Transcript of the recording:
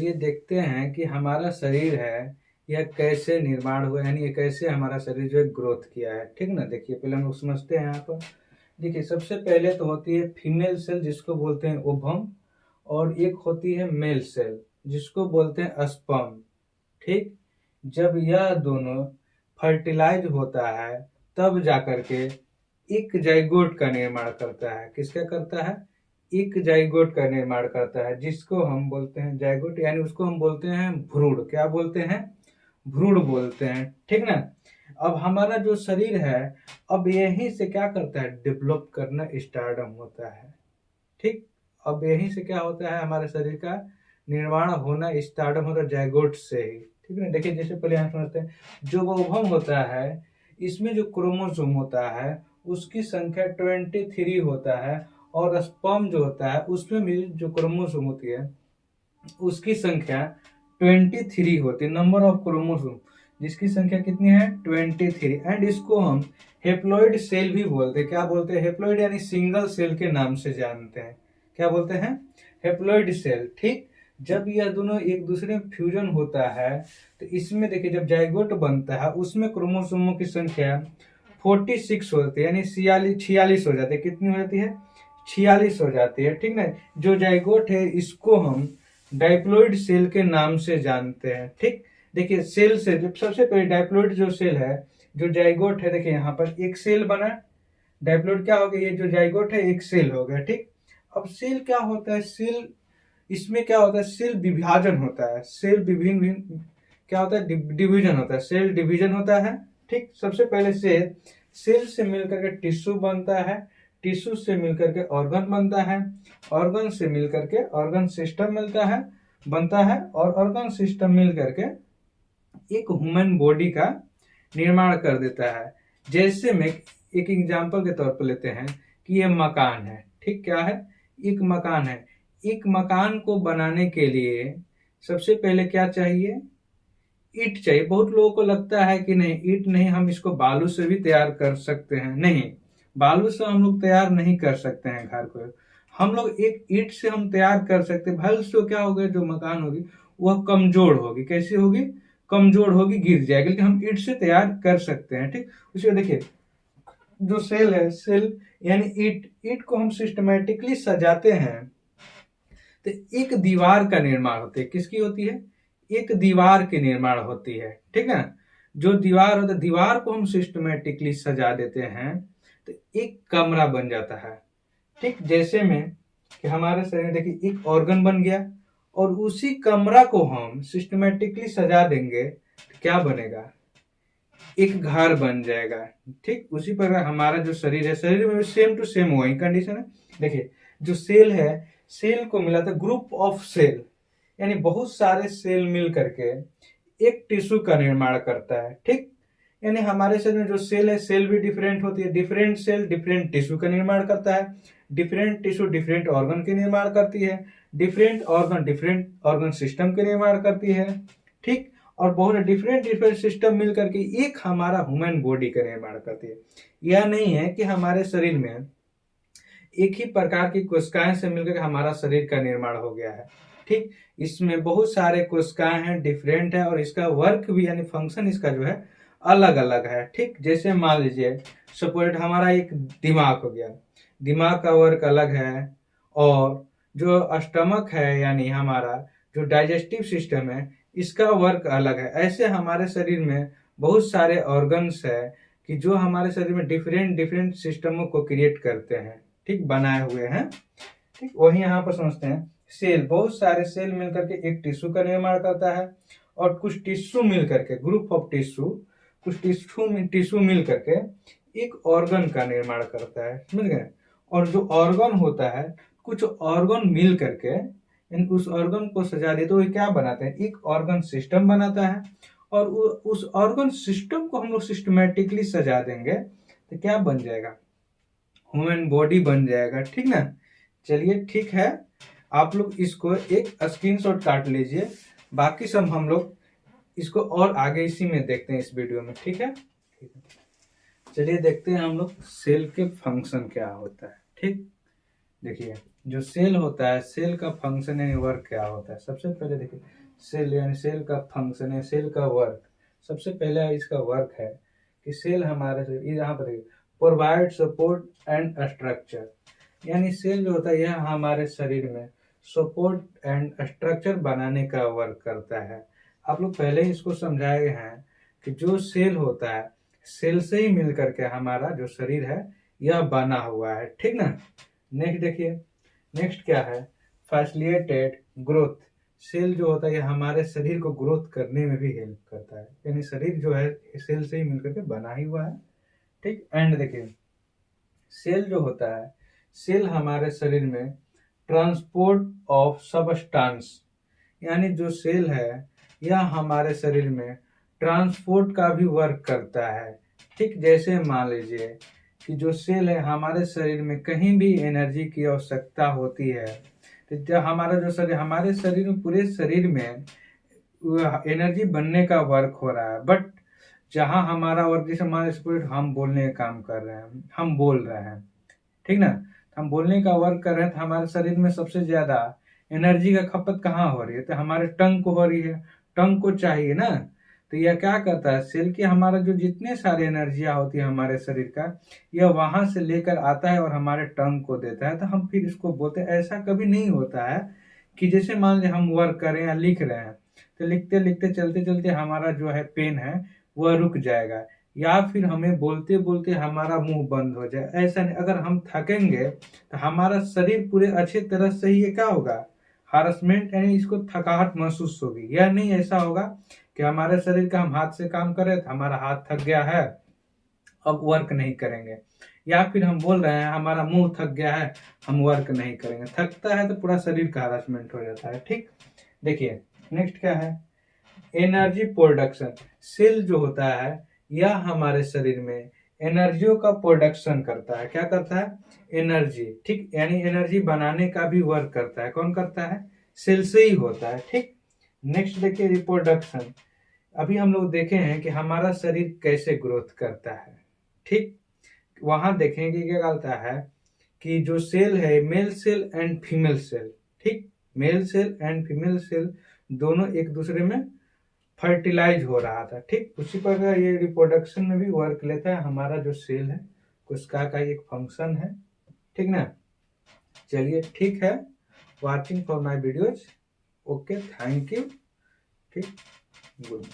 चलिए देखते हैं कि हमारा शरीर है यह कैसे निर्माण हुआ, यानी ये कैसे हमारा शरीर जो है ग्रोथ किया है। ठीक ना, देखिए पहले हम लोग समझते हैं। यहाँ पर देखिए सबसे पहले तो होती है फीमेल सेल जिसको बोलते हैं ओवम, और एक होती है मेल सेल जिसको बोलते हैं स्पर्म। ठीक, जब यह दोनों फर्टिलाइज होता है तब जाकर के एक जाइगोट का निर्माण करता है। किसका करता है? एक जाइगोट का निर्माण करता है, जिसको हम बोलते हैं जाइगोट, यानी उसको हम बोलते हैं भ्रूण। क्या बोलते हैं? भ्रूण बोलते हैं। ठीक ना। अब हमारा जो शरीर है अब यहीं से क्या करता है? डेवलप करना स्टार्टअप होता है। ठीक, अब यहीं से क्या होता है? हमारे शरीर का निर्माण होना स्टार्टअप होता है जाइगोट से ही। ठीक है, देखिए जैसे पहले हम समझते हैं जो ओवम होता है इसमें जो क्रोमोसोम होता है उसकी संख्या 23 होता है, और स्पर्म जो होता है उसमें भी जो क्रोमोसोम होती है उसकी संख्या 23 होती है। नंबर ऑफ क्रोमोसोम जिसकी संख्या कितनी है? 23। एंड इसको हम हेप्लॉइड सेल भी बोलते हैं। क्या बोलते हैं? हेप्लॉइड, यानी सिंगल सेल के नाम से जानते हैं। क्या बोलते हैं? Haploid cell. ठीक, जब यह दोनों एक दूसरे में फ्यूजन होता है तो इसमें देखिए जब जाइगोट बनता है उसमें क्रोमोसोमों की संख्या 46 होती है, यानी 46 हो जाती है। कितनी हो जाती है? 46 हो जाती है। ठीक ना। जो जाइगोट है इसको हम डाइप्लॉइड सेल के नाम से जानते हैं। ठीक, देखिए सेल से जब सबसे पहले डाइप्लॉइड जो सेल है, जो जाइगोट है, देखिए यहाँ पर एक सेल बना। डाइप्लॉइड क्या हो गया? ये जो जाइगोट है एक सेल हो गया। ठीक, अब सेल क्या होता है? सेल, इसमें क्या होता है? सेल विभाजन होता है। सेल विभिन्न क्या होता है? डिवीजन होता है। सेल डिवीजन होता है। ठीक, सबसे पहले सेल से मिलकर के टिश्यू बनता है, टिश्यू से मिलकर के ऑर्गन बनता है, ऑर्गन से मिलकर के ऑर्गन सिस्टम बनता है, और ऑर्गन सिस्टम मिलकर के एक ह्यूमन बॉडी का निर्माण कर देता है। जैसे में एक एग्जांपल के तौर पर लेते हैं कि ये मकान है। ठीक, क्या है? एक मकान है। एक मकान को बनाने के लिए सबसे पहले क्या चाहिए? ईंट चाहिए। बहुत लोगों को लगता है कि नहीं, ईंट नहीं, हम इसको बालू से भी तैयार कर सकते हैं। नहीं, बालू से हम लोग तैयार नहीं कर सकते हैं घर को। हम लोग एक ईंट से हम तैयार कर सकते हैं। भले से क्या होगा, जो मकान होगी वह कमजोर होगी। कैसी होगी? कमजोर होगी, गिर जाएगी, लेकिन हम ईंट से तैयार कर सकते हैं। ठीक, उसको देखिए जो सेल है, सेल यानी ईंट को हम सिस्टमेटिकली सजाते हैं तो एक दीवार का निर्माण होती है। किसकी होती है? एक दीवार की निर्माण होती है। ठीक है, जो दीवार होता है, दीवार को हम सिस्टमेटिकली सजा देते हैं तो एक कमरा बन जाता है। ठीक, जैसे में कि हमारे शरीर में देखिए एक ऑर्गन बन गया, और उसी कमरा को हम सिस्टमेटिकली सजा देंगे तो क्या बनेगा? एक घर बन जाएगा। ठीक, उसी प्रकार हमारा जो शरीर है, शरीर में सेम टू सेम वही कंडीशन है। देखिए जो सेल है, सेल को मिला था ग्रुप ऑफ सेल, यानी बहुत सारे सेल मिल करके एक टिश्यू का निर्माण करता है। ठीक, यानी हमारे शरीर में जो सेल है, सेल भी डिफरेंट होती है। डिफरेंट सेल डिफरेंट टिश्यू का निर्माण करता है, डिफरेंट टिश्यू डिफरेंट ऑर्गन के निर्माण करती है, डिफरेंट ऑर्गन सिस्टम के निर्माण करती है। ठीक, और बहुत डिफरेंट सिस्टम मिल करके एक हमारा ह्यूमन बॉडी का निर्माण करती है। यह नहीं है कि हमारे शरीर में एक ही प्रकार की कोशिकाएं से मिलकर हमारा शरीर का निर्माण हो गया है। ठीक, इसमें बहुत सारे कोशिकाएं हैं, डिफरेंट है, और इसका वर्क भी यानी फंक्शन इसका जो है अलग अलग है। ठीक, जैसे मान लीजिए सपोज हमारा एक दिमाग हो गया, दिमाग का वर्क अलग है, और जो स्टमक है यानी हमारा जो डाइजेस्टिव सिस्टम है इसका वर्क अलग है। ऐसे हमारे शरीर में बहुत सारे ऑर्गन्स है कि जो हमारे शरीर में डिफरेंट सिस्टमों को क्रिएट करते हैं। ठीक, बनाए हुए हैं। ठीक, वही यहाँ पर समझते हैं सेल, बहुत सारे सेल मिलकर के एक टिश्यू का निर्माण करता है, और कुछ टिश्यू मिल करके ग्रुप ऑफ टिश्यू, कुछ टिश्यू मिल करके एक ऑर्गन का निर्माण करता है। समझ गए? और जो ऑर्गन होता है, कुछ ऑर्गन मिल करके उस ऑर्गन को सजा दे तो ये क्या बनाते हैं? एक ऑर्गन सिस्टम बनाता है, और उस ऑर्गन सिस्टम को हम लोग सिस्टमेटिकली सजा देंगे तो क्या बन जाएगा? ह्यूमन बॉडी बन जाएगा। ठीक ना। चलिए ठीक है, आप लोग इसको एक स्क्रीनशॉट काट लीजिए, बाकी सब हम लोग इसको और आगे इसी में देखते हैं इस वीडियो में। ठीक है, चलिए देखते हैं हम लोग सेल के फंक्शन क्या होता है। ठीक, देखिए जो सेल होता है, सेल का फंक्शन यानी वर्क क्या होता है, सबसे पहले देखिए सेल यानी सेल का फंक्शन है, सेल का वर्क। सबसे पहले इसका वर्क है कि सेल हमारे से यहाँ पर देखिए प्रोवाइड सपोर्ट एंड स्ट्रक्चर, यानी सेल जो होता है यह हमारे शरीर में सपोर्ट एंड स्ट्रक्चर बनाने का वर्क करता है। आप लोग पहले ही इसको समझाए हैं कि जो सेल होता है, सेल से ही मिल करके हमारा जो शरीर है यह बना हुआ है, ठीक ना। नेक्स्ट देखिए, नेक्स्ट क्या है, फैसिलिटेटेड ग्रोथ। सेल जो होता है ये हमारे शरीर को ग्रोथ करने में भी हेल्प करता है, यानी शरीर जो है सेल से ही मिलकर के बना ही हुआ है, ठीक। एंड देखिए सेल जो होता है, सेल हमारे शरीर में ट्रांसपोर्ट ऑफ सबस्टांस, यानी जो सेल है यह हमारे शरीर में ट्रांसपोर्ट का भी वर्क करता है, ठीक। जैसे मान लीजिए कि जो सेल है हमारे शरीर में कहीं भी एनर्जी की आवश्यकता होती है, तो जब हमारा जो शरीर, हमारे शरीर में पूरे शरीर में एनर्जी बनने का वर्क हो रहा है, बट जहाँ हमारा वर्क, जैसे हमारे स्पिरिट हम बोलने का काम कर रहे हैं, हम बोल रहे हैं, ठीक ना, हम बोलने का वर्क कर रहे हैं, तो हमारे शरीर में सबसे ज्यादा एनर्जी का खपत कहाँ हो रही है, तो हमारे टंग को हो रही है, टंग को चाहिए ना। तो यह क्या करता है, सेल की हमारा जो जितने सारे एनर्जियां होती है हमारे शरीर का, यह वहां से लेकर आता है और हमारे टंग को देता है, तो हम फिर इसको बोलते हैं। ऐसा कभी नहीं होता है कि जैसे मान लीजिए हम वर्क कर रहे हैं या लिख रहे हैं, तो लिखते लिखते चलते चलते हमारा जो है पेन है वह रुक जाएगा, या फिर हमें बोलते बोलते हमारा मुंह बंद हो जाए, ऐसा नहीं। अगर हम थकेंगे तो हमारा शरीर पूरे अच्छे तरह से ही क्या होगा, हरासमेंट यानी इसको थकावट महसूस होगी। यह नहीं ऐसा होगा कि हमारे शरीर का हम हाथ से काम कर रहे थे, हमारा हाथ थक गया है अब वर्क नहीं करेंगे, या फिर हम बोल रहे हैं हमारा मुंह थक गया है हम वर्क नहीं करेंगे। थकता है तो पूरा शरीर का हरासमेंट हो जाता है, ठीक। देखिए नेक्स्ट क्या है, एनर्जी प्रोडक्शन। सेल जो होता है यह हमारे शरीर में एनर्जियों का प्रोडक्शन करता है। क्या करता है, एनर्जी, ठीक, यानी एनर्जी बनाने का भी वर्क करता है। कौन करता है, सेल से ही होता है, ठीक। नेक्स्ट देखिए रिप्रोडक्शन। अभी हम लोग देखे हैं कि हमारा शरीर कैसे ग्रोथ करता है, ठीक। वहां देखेंगे क्या करता है कि जो सेल है, male cell and female cell, ठीक, male cell and female cell दोनों एक दूसरे में फर्टिलाइज हो रहा था, ठीक। उसी प्रकार ये रिप्रोडक्शन में भी वर्क लेता है हमारा जो सेल है, उसका का एक फंक्शन है, ठीक ना। चलिए ठीक है, watching for my videos, okay, thank you, ठीक, गुड।